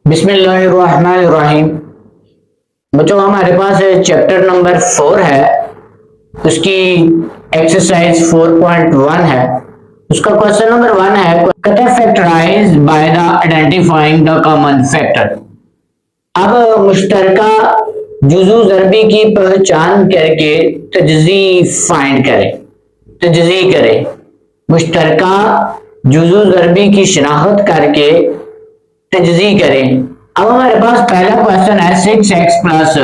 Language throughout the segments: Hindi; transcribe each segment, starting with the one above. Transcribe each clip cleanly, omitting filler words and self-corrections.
बिस्मिल्लाहिर्रहमानिर्रहीम। बच्चों, हमारे पास चैप्टर नंबर 4 है। उसकी एक्सरसाइज 4.1 है। उसका क्वेश्चन नंबर 1 है, factorise by the identifying the common factor. अब मुश्तरका जुज़ू ज़रबी की पहचान करके तजज़ी फाइंड करें, तजज़ी करें। मुश्तरका जुज़ू ज़रबी की शनाख्त करके तजज़ी करें। अब हमारे पास पहला क्वेश्चन है 6x प्लस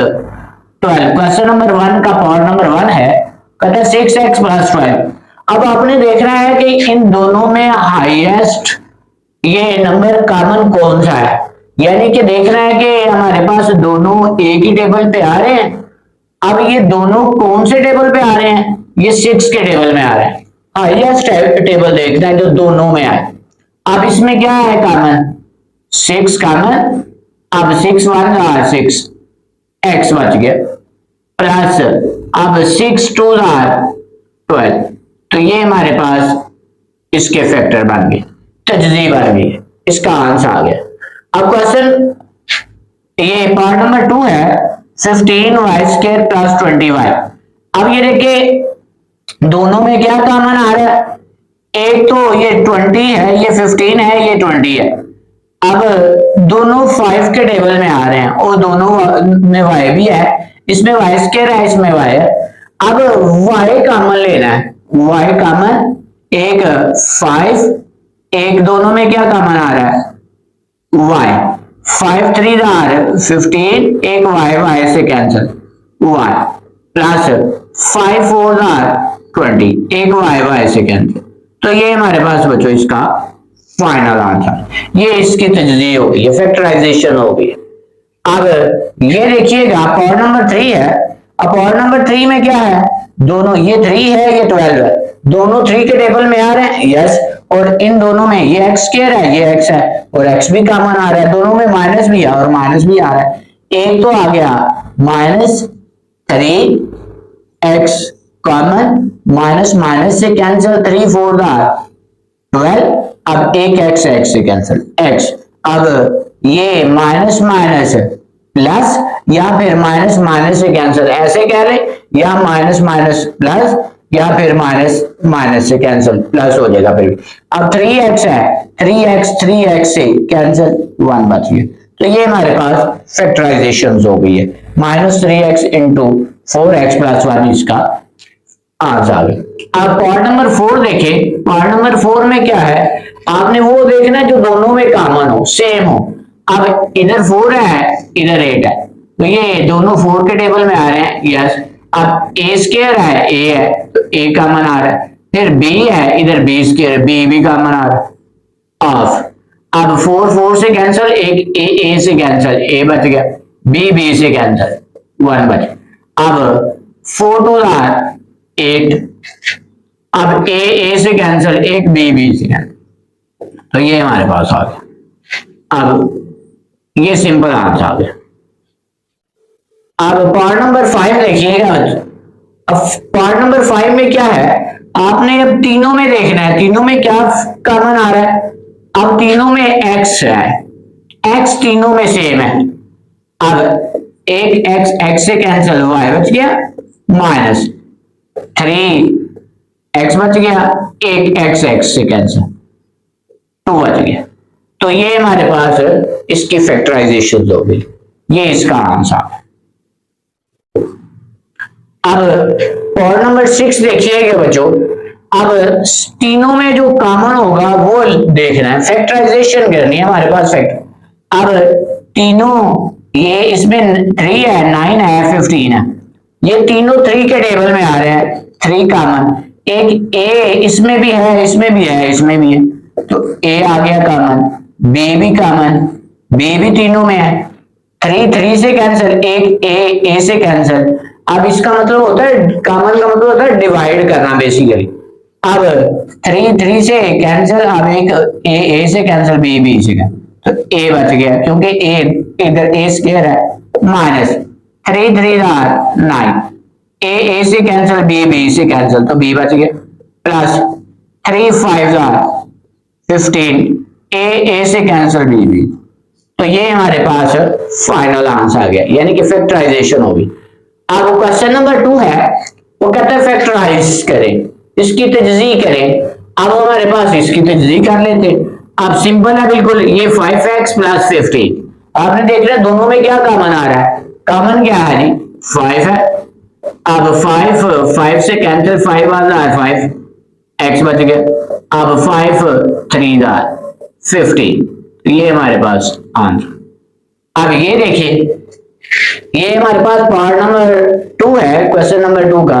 12। क्वेश्चन नंबर 1 का पार्ट नंबर 1 है, कहता है 6x प्लस 12। अब आपने देखना है कि इन दोनों में हाईएस्ट ये नंबर कॉमन कौन सा है, यानी कि देखना है कि हमारे पास दोनों एक ही टेबल पे आ रहे हैं। अब ये दोनों कौन से टेबल पे आ रहे हैं? ये 6 के टेबल में आ रहे हैं। हाईएस्ट टेबल देखना है जो दोनों में आए। अब इसमें क्या है कॉमन? 6 कॉमन। अब 6 1 आर 6 एक्स बच गया, प्लस अब 6 2 आर 12। तो ये हमारे पास इसके फैक्टर बन गए, तजज़ी बन गई, इसका आंसर आ गया। अब क्वेश्चन ये पार्ट नंबर 2 है, 15y² प्लस 20y। अब ये देखिए दोनों में क्या कॉमन आ रहा है? एक तो ये 20 है, ये 15 है, ये 20 है। अब दोनों 5 के टेबल में आ रहे हैं और दोनों में y भी है, इसमें y² है, इसमें y है। अब y कॉमन लेना है, y कॉमन, एक 5, एक दोनों में क्या कॉमन आ रहा है? y। 5 3 आर 15, एक y से कैंसिल, y प्लस 5 4 आर 20, एक y से कैंसिल। तो ये हमारे पास बच्चों इसका फाइनल आंसर, ये इसकी तजज़ी हो गई, फैक्टराइजेशन हो गई। अब ये देखिएगा पावर नंबर 3 है। अब पावर नंबर 3 में क्या है? दोनों, ये 3 है, ये 12 है, दोनों 3 के टेबल में आ रहे हैं, यस। और इन दोनों में ये x² है, ये x है, और x भी कॉमन आ रहा है, दोनों में माइनस भी है और माइनस भी आ रहा है। एक तो आ गया -3x कॉमन, माइनस माइनस से कैंसिल, 3 4 12। अब एक x है, x से कैंसिल x। अब ये माइनस माइनस प्लस, या फिर माइनस माइनस से कैंसिल, ऐसे कह रहे, या माइनस माइनस प्लस, या फिर माइनस माइनस से कैंसिल, प्लस हो जाएगा फिर भी। अब 3x है, 3x से कैंसिल, 1 बच गया। तो ये हमारे पास फैक्टराइजेशन हो गई है, -3x इंटू 4x प्लस 1 इसका आंसर आ गया। अब पार्ट नंबर 4 देखें। पार्ट नंबर 4 में क्या है? आपने वो देखना जो दोनों में कॉमन हो, सेम हो। अब इधर 4 है, इधर 8 है, तो ये दोनों 4 के टेबल में आ रहे हैं, यस। अब a² है, a है, तो a कॉमन आ रहा है। फिर b है, इधर b², b भी कॉमन आ रहा है, ऑफ। अब 4 4 से कैंसिल, एक a से कैंसिल, a बच गया, b से कैंसिल, 1 बच। अब 4 2 8। अब a से कैंसिल, एक b से कैंसिल, तो ये हमारे पास आ गया। अब ये सिंपल आंसर आ गया। अब पार्ट नंबर 5 देखिएगा। अब पार्ट नंबर 5 में क्या है? आपने अब तीनों में देखना है, तीनों में क्या कॉमन आ रहा है। अब तीनों में x है, x तीनों में सेम है। अब एक x से कैंसिल, y बच गया, -3x बच गया, एक x से कैंसिल, 2 बच गया। तो ये हमारे पास इसकी फैक्टराइजेशन हो गई, ये इसका आंसर। अब पॉइंट नंबर 6 देखिएगा बच्चों। अब तीनों में जो कॉमन होगा वो देखना है, फैक्टराइजेशन करनी है हमारे पास फैक्टर। अब तीनों, ये इसमें 3 है, 9 है, 15 है, ये तीनों 3 के टेबल में आ रहे हैं, 3 कॉमन। एक a इसमें भी है, इसमें भी है, इसमें भी है, तो a आ गया कॉमन, b भी कॉमन, b भी तीनों में है, 3 3 से कैंसिल, एक a से कैंसिल। अब इसका मतलब होता है, कॉमन का मतलब होता है डिवाइड करना बेसिकली। अब 3 3 से कैंसिल, अब एक a से कैंसिल, b से कैंसिल, तो a बच गया, क्योंकि a इधर a² है, -3 3 9, a से कैंसिल, b से कैंसिल, तो b बच गया, प्लस 3 5 15, a से कैंसिल, b, तो ये हमारे पास फाइनल आंसर आ गया, यानी कि फैक्टराइजेशन होगी। अब क्वेश्चन नंबर 2 है, वो कहता है फैक्टराइज करें, इसकी तजज़ी करें। अब हमारे पास इसकी तजज़ी कर लेते। अब सिंपल है बिल्कुल, ये 5x प्लस 15, आपने देख लिया दोनों में क्या कॉमन आ रहा है, कॉमन क्या है जी 5 है। अब 5 से कैंसिल, 5 आ रहा है 5 x बच गया। अब 5 3 15, ये हमारे पास आंसर। अब ये देखिए, ये हमारे पास पार्ट नंबर 2 है, क्वेश्चन नंबर 2 का,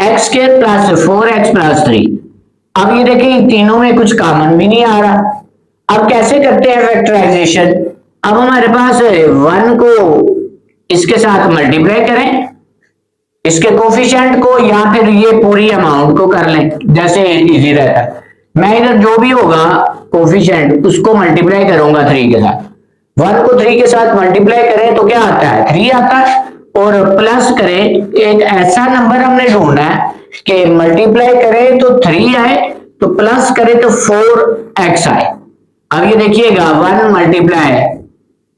x square plus 4x plus 3। अब ये देखिए तीनों में कुछ कॉमन भी नहीं आ रहा। अब कैसे करते हैं फैक्टराइजेशन? अब हमारे पास 1 को इसके साथ मल्टीप्लाई करें, इसके कोफिशिएंट को, या फिर ये पूरी अमाउंट को कर लें, जैसे इजी रहता है। मैं इधर जो भी होगा कोफिशिएंट उसको मल्टीप्लाई करूंगा 3 के साथ। 1 को 3 के साथ मल्टीप्लाई करें तो क्या आता है 3 आता है, और प्लस करें, एक ऐसा नंबर हमने ढूंढना है कि मल्टीप्लाई करें तो 3 आए, तो प्लस करें तो 4x आए। अब ये देखिएगा 1 मल्टीप्लाई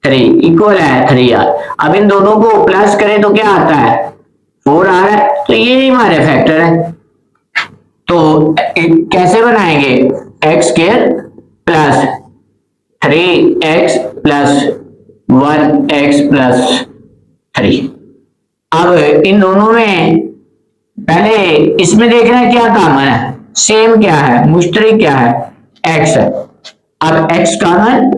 3 इक्वल है 3 आर। अब इन दोनों को प्लस करें तो क्या आता है 4 आ रहा है, तो ये हमारे फैक्टर है। तो कैसे बनाएंगे, x square plus 3x plus 1x plus 3। अब इन दोनों में पहले इसमें देखना है क्या कॉमन है, सेम क्या है, मुश्तरक क्या है, x है। अब x कॉमन,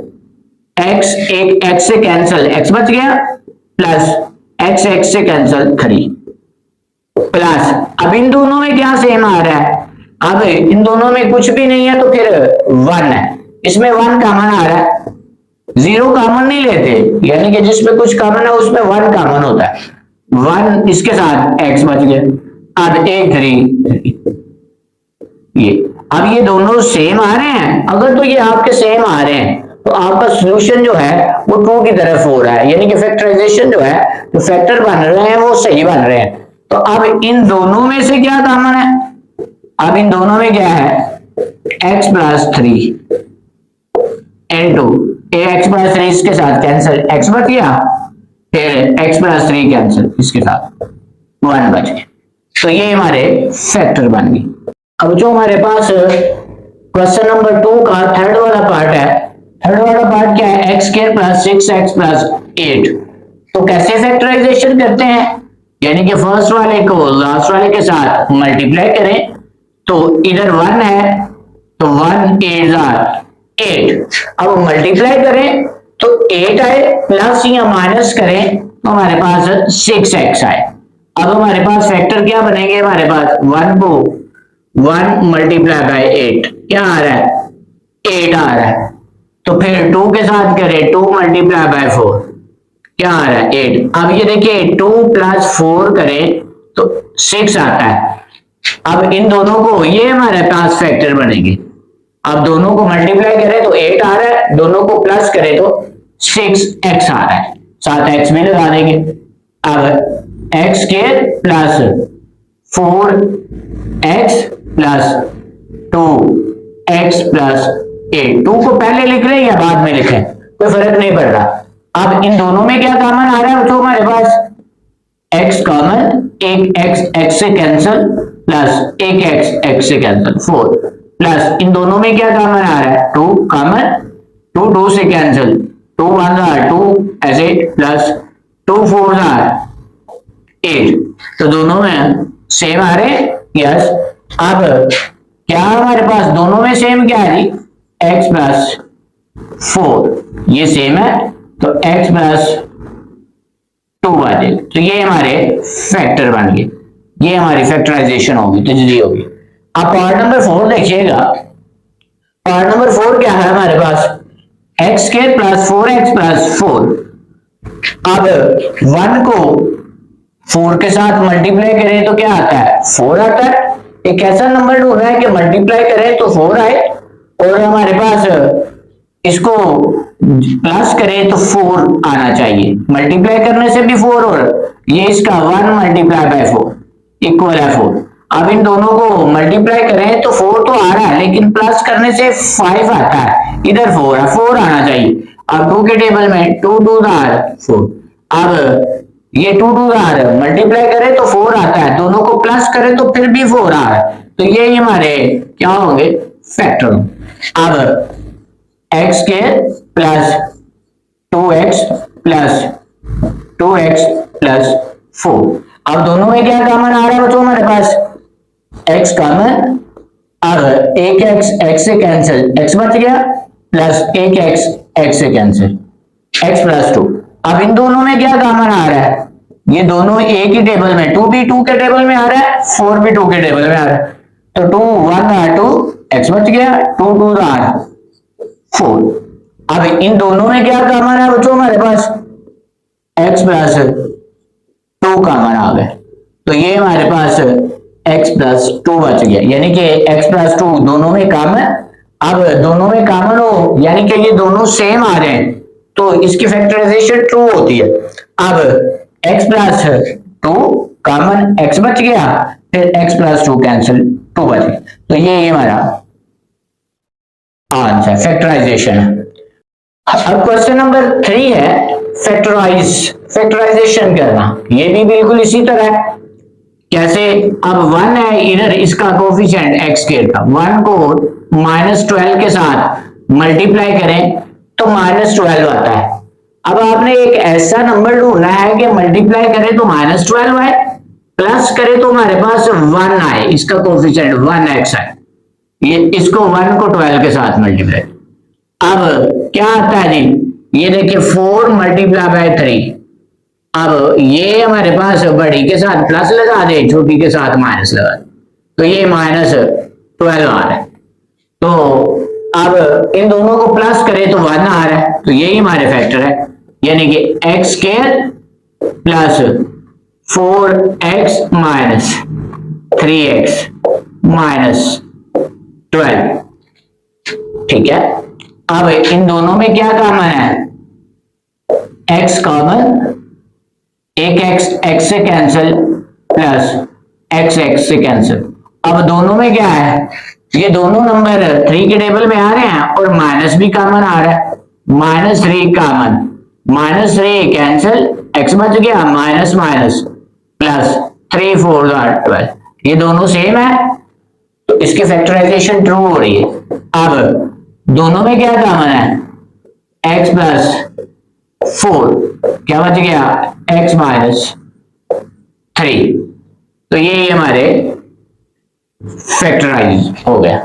x एक x से कैंसिल, x बच गया, प्लस x से कैंसिल 3 प्लस। अब इन दोनों में क्या सेम आ रहा है, अब इन दोनों में कुछ भी नहीं है तो फिर 1 है, इसमें 1 कॉमन आ रहा है, 0 कॉमन नहीं लेते, यानी कि जिसमें कुछ कॉमन है उसमें 1 कॉमन होता है। 1 इसके साथ x बच गया, अब 1 3 ये। अब ये दोनों सेम आ रहे हैं, अगर तो ये आपके सेम आ रहे हैं तो आपका सॉल्यूशन जो है वो 2 की तरफ हो रहा है, यानी कि फैक्टराइजेशन जो है, जो फैक्टर बन रहे हैं वो सही बन रहे हैं। तो अब इन दोनों में से क्या कॉमन है, अब इन दोनों में क्या है x plus 3 into x plus 3, इसके साथ कैंसिल, x बच गया, फिर x प्लस 3 कैंसिल, इसके साथ 1 बच गया। तो ये हमारे फैक्टर बन गए। अब जो हमारे पास क्वेश्चन नंबर 2 का थर्ड वाला पार्ट है, थर्ड वाला पार्ट क्या है, x square plus 6x plus 8। तो कैसे फैक्टराइजेशन करते हैं, यानी कि फर्स्ट वाले को लास्ट वाले के साथ मल्टीप्लाई करें, तो इधर 1 है तो 1 8। अब मल्टीप्लाई करें तो 8 आए, प्लस या माइनस करें तो हमारे पास 6x आए। अब हमारे पास फैक्टर क्या बनेंगे, हमारे पास 1 को 1 मल्टीप्लाई बाय 8 क्या आ रहा है 8 आ रहा है, तो फिर 2 के साथ करें 2 मल्टीप्लाई बाय 4 क्या आ रहा है 8। अब ये देखिए 2 प्लस 4 करें तो 6 आता है। अब इन दोनों को, ये हमारे पास फैक्टर बनेंगे, अब दोनों को मल्टीप्लाई करें तो 8 आ रहा है, दोनों को प्लस करें तो 6x आ रहा है, साथ x में लगा देंगे। अब x square plus 4x plus 2x plus 8, 2 को पहले लिख रहे हैं या बाद में लिखें कोई फर्क नहीं पड़ रहा। अब इन दोनों में क्या कॉमन आ रहा है, तो हमारे पास x कॉमन, एक x से कैंसिल, प्लस एक x से कैंसिल 4, प्लस इन दोनों में क्या कॉमन आ रहा है 2 कॉमन, 2 से कैंसिल, 2 1 2 ऐसे, प्लस 2 4 8, तो दोनों में सेम आ रहे हैं, यस। अब क्या हमारे पास दोनों में सेम क्या है जी, x प्लस 4 ये सेम है, तो x प्लस 2 आ जाएगा। तो ये हमारे फैक्टर बन गए, ये हमारी फैक्टराइजेशन होगी, तजज़ी होगी। अब पार्ट नंबर 4 देखिएगा, पार्ट नंबर 4 क्या है हमारे पास, X square plus 4x plus 4। अब 1 को 4 के साथ मल्टीप्लाई करें तो क्या आता है 4 आता है। एक ऐसा नंबर ढूंढना है कि मल्टीप्लाई करें तो 4 आए, और हमारे पास इसको प्लस करें तो 4 आना चाहिए, मल्टीप्लाई करने से भी 4, और ये इसका 1 मल्टीप्लाई बाय 4 इक्वल है 4। अब इन दोनों को मल्टीप्लाई करें तो 4 तो आ रहा है, लेकिन प्लस करने से 5 आता है, इधर 4 है, 4 आना चाहिए। अब 2 के टेबल में 2 2 आर 4। अब ये 2 2 आर मल्टीप्लाई करे तो 4 आता है, दोनों को प्लस करे तो फिर भी 4 आ रहा है, तो ये हमारे क्या होंगे, फैक्टर। अब एक्स के plus 2x plus 2x plus 4। अब दोनों में क्या कॉमन आ रहा है बच्चों हमारे पास, x कॉमन। अब एक x से कैंसिल, x बच गया, प्लस एक x से कैंसिल, x प्लस 2। अब इन दोनों में क्या कॉमन आ रहा है, ये दोनों एक ही टेबल में, 2 भी 2 के टेबल में आ रहा है, 4 भी 2 के टेबल में आ रहा है, तो 2 1 आर 2, x बच गया, 2 2 आर 4। अब इन दोनों में क्या कॉमन है बच्चों हमारे पास, x प्लस 2 कॉमन आ गए, तो ये हमारे पास x प्लस 2 बच गया, यानी कि x प्लस 2 दोनों में कॉमन। अब दोनों में कॉमन हो यानी कि ये दोनों सेम आ रहे हैं, तो इसकी फैक्टराइजेशन ट्रू होती है। अब x प्लस 2 कॉमन, x बच गया, फिर x प्लस 2 कैंसिल, 2 बच गया, तो ये हमारा आंसर फैक्टराइजेशन है। अब क्वेश्चन नंबर 3 है फैक्टराइजेशन करना, ये भी बिल्कुल इसी तरह है। कैसे, अब 1 है इधर, इसका कोफिशिएंट x स्क्वायर का, 1 को -12 के साथ मल्टीप्लाई करें तो -12 आता है। अब आपने एक ऐसा नंबर ढूंढना है कि मल्टीप्लाई करें तो -12 आए, प्लस करें तो हमारे पास 1 आए, इसका कोफिशिएंट 1x है, ये इसको 1 को 12 के साथ मल्टीप्लाई। अब क्या आता है जी, ये देखिए 4 मल्टीप्लाई बाय 3। अब ये हमारे पास बड़ी के साथ प्लस लगा दे, छोटी के साथ माइनस लगा दे, तो ये -12 आ रहा है। तो अब इन दोनों को प्लस करें तो 1 आ रहा है, तो यही हमारे फैक्टर है, यानी कि x square plus 4x minus 3x minus 12। ठीक है, अब इन दोनों में क्या कॉमन है, x कॉमन, एक x से कैंसिल प्लस x से कैंसिल। अब दोनों में क्या है, ये दोनों नंबर 3 के टेबल में आ रहे हैं और माइनस भी कॉमन आ रहा है, -3 कॉमन, -3 कैंसिल, x बच गया, माइनस माइनस प्लस 3 4 12, ये दोनों सेम है, तो इसकी फैक्टराइजेशन ट्रू हो रही है। अब दोनों में क्या कॉमन है, x प्लस 4, क्या बच गया, x माइनस 3, तो ये हमारे फैक्टराइज हो गया।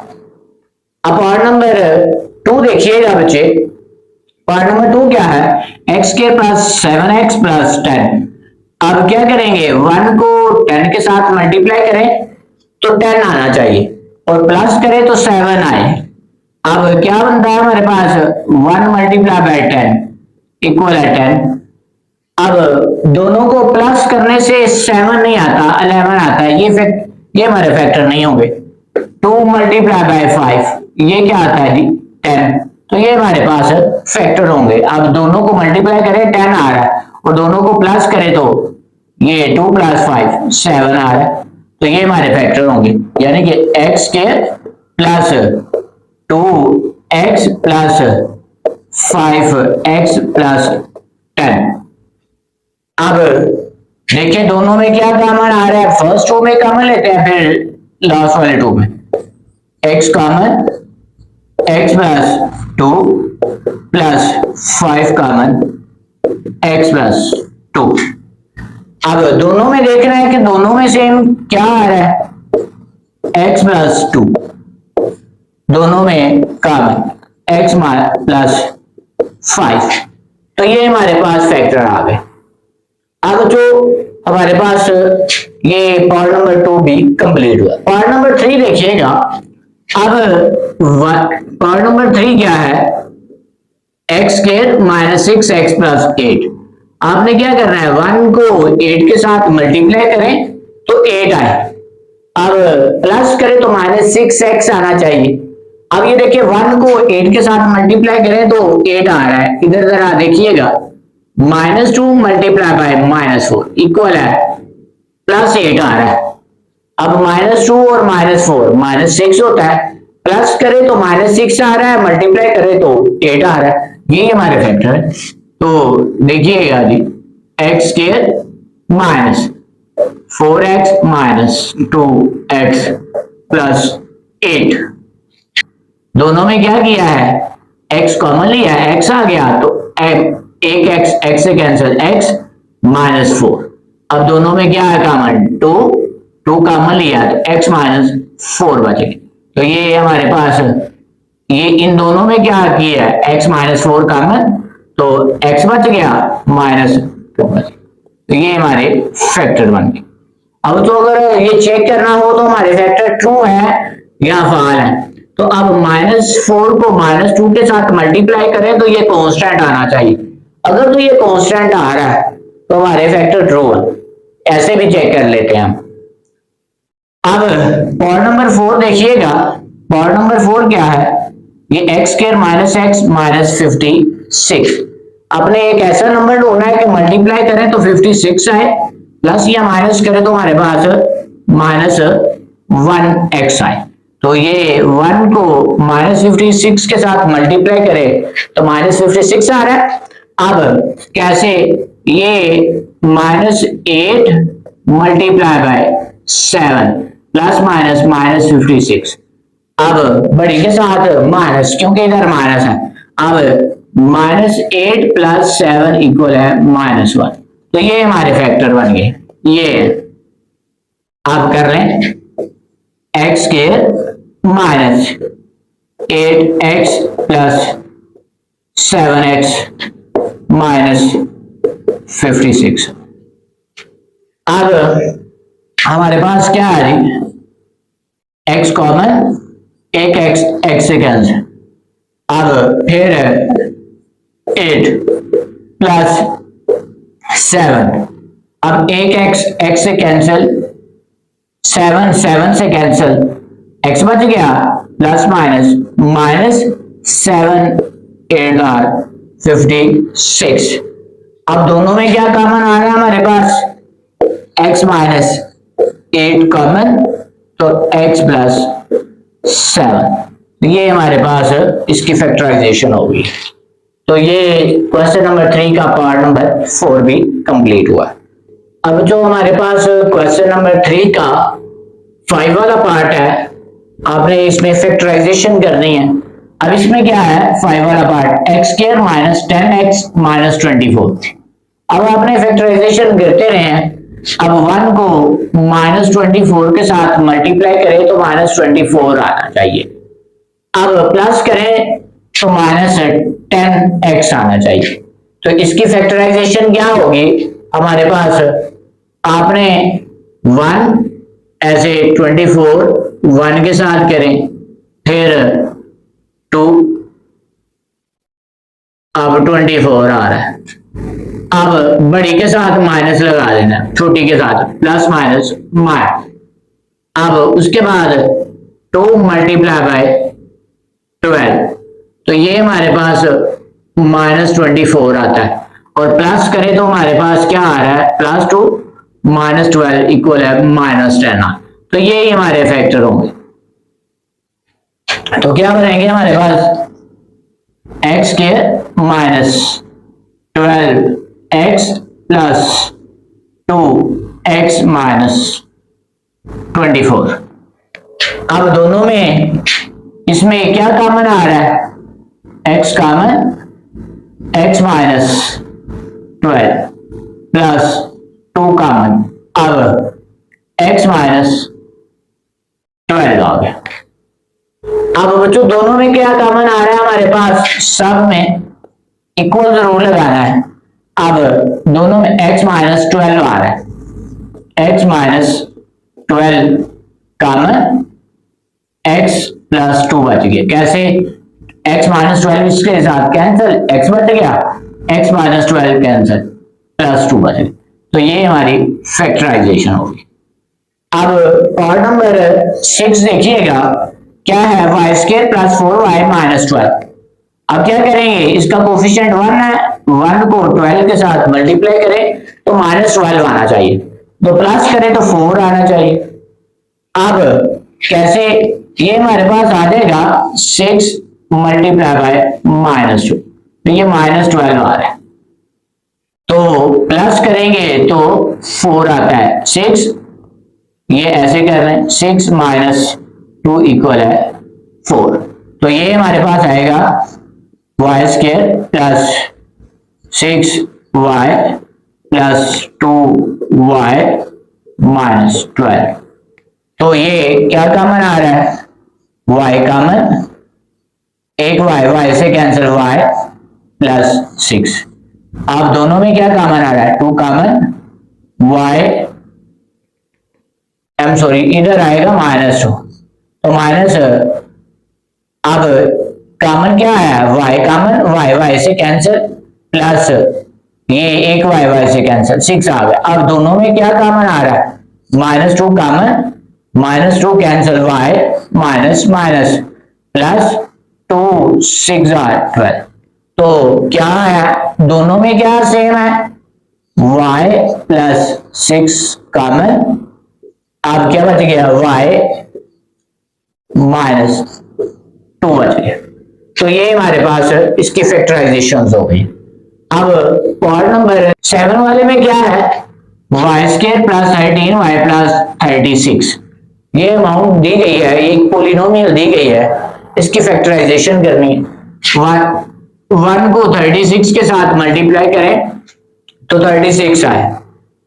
अब पार्ट नंबर 2 देखिएगा बच्चे, पार्ट नंबर 2 क्या है, x के प्लस 7x प्लस 10। अब क्या करेंगे, 1 को 10 के साथ मल्टीप्लाई करें तो 10 आना चाहिए, और प्लस करें तो 7 आए। अब क्या बनता है हमारे पास, 1 मल्टीप्लाई बाय 10 इक्वल है 10। अब दोनों को प्लस करने से 7 नहीं आता, 11 आता है, ये हमारे फैक्टर नहीं होंगे। 2 मल्टीप्लाई बाय 5, ये क्या आता है जी, 10, तो ये हमारे पास फैक्टर होंगे। अब दोनों को मल्टीप्लाई करें 10 आ रहा है, और दोनों को प्लस करें तो ये 2 प्लस 5 7 आ रहा है, तो ये हमारे फैक्टर होंगे, यानी कि x square plus 2x plus 5x plus 10। अब देखिए दोनों में क्या कॉमन आ रहा है, फर्स्ट रो में कॉमन लेते हैं, फिर लास्ट वाले टू में x common, x plus 2 plus 5 common, x plus 2। अब दोनों में देखना है कि दोनों में सेम क्या आ रहा है, x प्लस 2, दोनों में कॉमन x प्लस 5, तो ये हमारे पास फैक्टर आ गए। अब जो हमारे पास ये पार्ट नंबर 2 भी कंप्लीट हुआ। पार्ट नंबर 3 देखिएगा। अब पार्ट नंबर 3 क्या है, x square minus 6x plus 8। आपने क्या करना है, 1 को 8 के साथ मल्टीप्लाई करें तो 8 आए, अब प्लस करें तो माइनस 6x आना चाहिए। अब ये देखिए 1 को 8 के साथ मल्टीप्लाई करें तो 8 आ रहा है, इधर जरा देखिएगा, -2 मल्टीप्लाई बाय -4 इक्वल है +8 आ रहा है। अब -2 और -4 -6 होता है, प्लस करें तो -6 आ रहा है, मल्टीप्लाई करें तो 8 आ रहा है, ये हमारे फैक्टर है। तो देखिएगा जी, X square minus 4x minus 2x plus 8, दोनों में क्या किया है, x कॉमन लिया है, x आ गया तो एक x से कैंसिल, x माइनस 4। अब दोनों में क्या है कॉमन, 2 कॉमन लिया तो x माइनस 4 बचे। तो ये हमारे पास, ये इन दोनों में क्या किया है, x माइनस 4 कॉमन, तो x बच गया माइनस 4 बच गया। तो ये हमारे फैक्टर बन गए। अब तो अगर ये चेक करना हो तो हमारे फैक्टर ट्रू है या फॉल्स है, तो अब -4 को -2 के साथ मल्टीप्लाई करें तो ये कांस्टेंट आना चाहिए। अगर तो ये कांस्टेंट आ रहा है तो हमारे फैक्टर ट्रू है। ऐसे भी चेक कर लेते हैं हम। अब पॉइंट नंबर 4 देखिएगा, पॉइंट नंबर 4 क्या है, ये x square minus x minus 56। अपने एक ऐसा नंबर ढूंढना है कि मल्टीप्लाई करें तो 56 आए, प्लस या माइनस करें तो हमारे पास -1x आए। तो ये 1 को -56 के साथ मल्टीप्लाई करें तो -56 आ रहा है। अब कैसे, ये -8 मल्टीप्लाई बाय 7 प्लस माइनस -56। अब बड़ी के साथ माइनस, क्योंकि इधर माइनस है। अब -8 प्लस 7 इक्वल है -1। तो ये हमारे फैक्टर बन गए। ये आप कर लें, x square minus 8x plus 7x minus 56। अब हमारे पास क्या है, x कॉमन, एक x से कैंसिल। अब फिर 8 प्लस 7, अब एक x से कैंसिल, 7 से कैंसिल, x बच गया, प्लस माइनस -7 8 56। अब दोनों में क्या कॉमन आ रहा है हमारे पास, x माइनस 8 कॉमन, तो x प्लस 7। ये हमारे पास इसकी फैक्टराइजेशन होगी। तो ये क्वेश्चन नंबर 3 का पार्ट नंबर 4 भी कंप्लीट हुआ। अब जो हमारे पास क्वेश्चन नंबर 3 का 5 वाला पार्ट है, आपने इसमें फैक्टराइजेशन करनी है। अब इसमें क्या है, 5 वाला part, x square minus 10x minus 24। अब आपने फैक्टराइजेशन करते रहे। अब 1 को -24 के साथ मल्टीप्लाई करें तो -24 आना चाहिए। अब प्लस करें तो -10x आना चाहिए। तो इसकी फैक्टराइजेशन क्या होगी हमारे पास, आपने 1 ऐसे 24 1 के साथ करें, फिर 2, अब 24 आ रहा है। अब बड़ी के साथ माइनस लगा देना, छोटी के साथ प्लस माइनस माइनस। अब उसके बाद 2 मल्टीप्लाई बाय 12, तो ये हमारे पास -24 आता है। और प्लस करें तो हमारे पास क्या आ रहा है, +2 -12 इक्वल है -10। तो ये हमारे फैक्टर होंगे। तो क्या बनेंगे हमारे पास, एक्स के -12x प्लस 2x माइनस 24। अब दोनों में इसमें क्या कॉमन आ रहा है, x common, x minus 12 plus 2 common. अब x माइनस 12 आ गया। अब बच्चों दोनों में क्या कॉमन आ रहा है हमारे पास, सब में इक्वल जरूर लगाना है। अब दोनों में x माइनस 12 आ रहा है, x minus 12 common, x plus 2 बच गया। कैसे, x माइनस 12 इसके साथ कैंसिल, x बच गया, x माइनस 12 कैंसिल, प्लस 2 बच गया। तो ये हमारी फैक्टराइजेशन होगी। अब पार्ट नंबर 6 देखिएगा, क्या है, Y square plus 4y minus 12। अब क्या करेंगे, इसका कोफिशिएंट 1 है, 1 को 12 के साथ मल्टीप्लाई करें तो -12 आना चाहिए, तो प्लस करें तो 4 आना चाहिए। अब कैसे, ये हमारे पास आ जाएगा 6 मल्टीप्लाई बाय -2। तो ये -12 आ रहा है। तो प्लस करेंगे तो 4 आता है, 6, ये ऐसे कर रहे हैं, 6 - 2 इक्वल है 4। तो ये हमारे पास आएगा y² plus 6y plus 2y -12। तो ये क्या कॉमन आ रहा है, y कॉमन, एक y से कैंसिल y प्लस 6। अब दोनों में क्या कॉमन आ रहा है, 2 कॉमन, y इधर आएगा -2, तो माइनस, अब कॉमन क्या आया, y कॉमन, y से कैंसिल प्लस ये एक y से कैंसिल, 6 आ गया। अब दोनों में क्या कॉमन आ रहा है, -2 common, -2 cancel y minus minus plus 2 6 12। तो क्या है, दोनों में क्या सेम है, y प्लस 6 कॉमन, अब क्या बच गया, y -2 बच गया। तो ये हमारे पास इसकी फैक्टराइजेशन हो गई। अब पॉइंट नंबर 7 वाले में क्या है, y² प्लस 13y प्लस 36, ये अमाउंट दी गई है, एक पोलिनोमियल दी गई है, इसकी फैक्टराइजेशन करनी है। 1 को 36 के साथ मल्टीप्लाई करें तो 36 आए,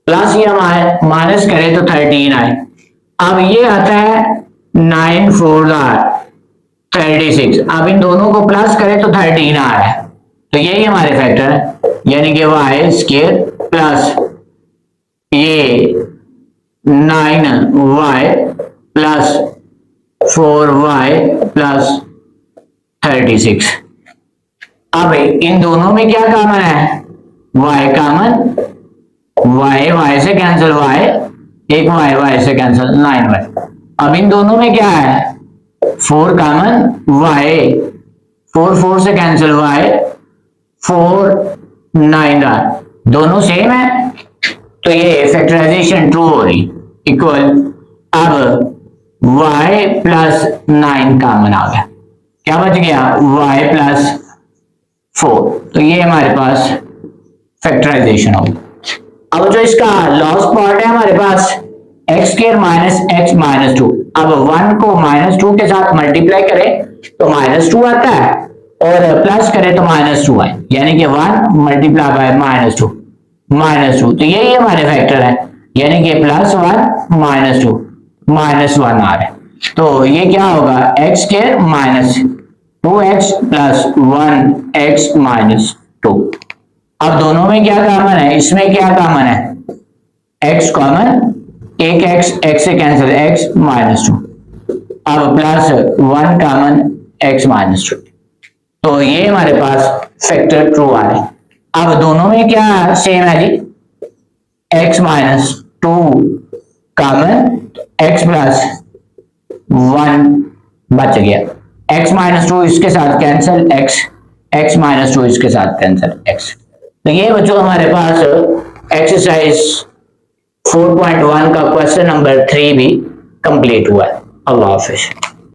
प्लस ये हमारे माइनस करें तो 13 आए। अब ये आता है 9 4 36, अब इन दोनों को प्लस करें तो 13 आ रहा है। तो यही हमारे फैक्टर है, यानी कि y² प्लस ये 9y प्लस 4y प्लस 36। अब इन दोनों में क्या कॉमन है, y कॉमन, y से कैंसिल y, एक y से कैंसिल 9y। अब इन दोनों में क्या है, 4 कॉमन, y 4 से कैंसिल y, 4 9 दोनों सेम है, तो ये फैक्टराइजेशन ट्रू हो रही, इक्वल। अब y प्लस 9 कॉमन आ गया, क्या बच गया, y प्लस 4। तो ये हमारे पास फैक्टराइजेशन होगी। अब जो इसका लॉस पार्ट है हमारे पास x² माइनस x माइनस 2। अब 1 को -2 के साथ मल्टीप्लाई करें तो -2 आता है, और प्लस करें तो -2 आए, यानी कि 1 मल्टीप्लाई बाय -2, तो यही हमारे फैक्टर है, यानी कि +1 -2 -1 आ रहा है। तो ये क्या होगा, x² minus 2x plus 1x minus 2। अब दोनों में क्या कॉमन है, इसमें क्या कॉमन है, x कॉमन, एक x से कैंसिल x माइनस 2, अब प्लस 1 कॉमन x माइनस 2। तो ये हमारे पास फैक्टर ट्रू आ रहे हैं। अब दोनों में क्या सेम है जी, x minus 2 common, x plus 1 बच गया, x माइनस 2 इसके साथ कैंसिल x माइनस 2 इसके साथ कैंसिल x। तो ये बच्चों हमारे पास एक्सरसाइज 4.1 का क्वेश्चन नंबर 3 भी कंप्लीट हुआ है। अल्लाह हाफिज।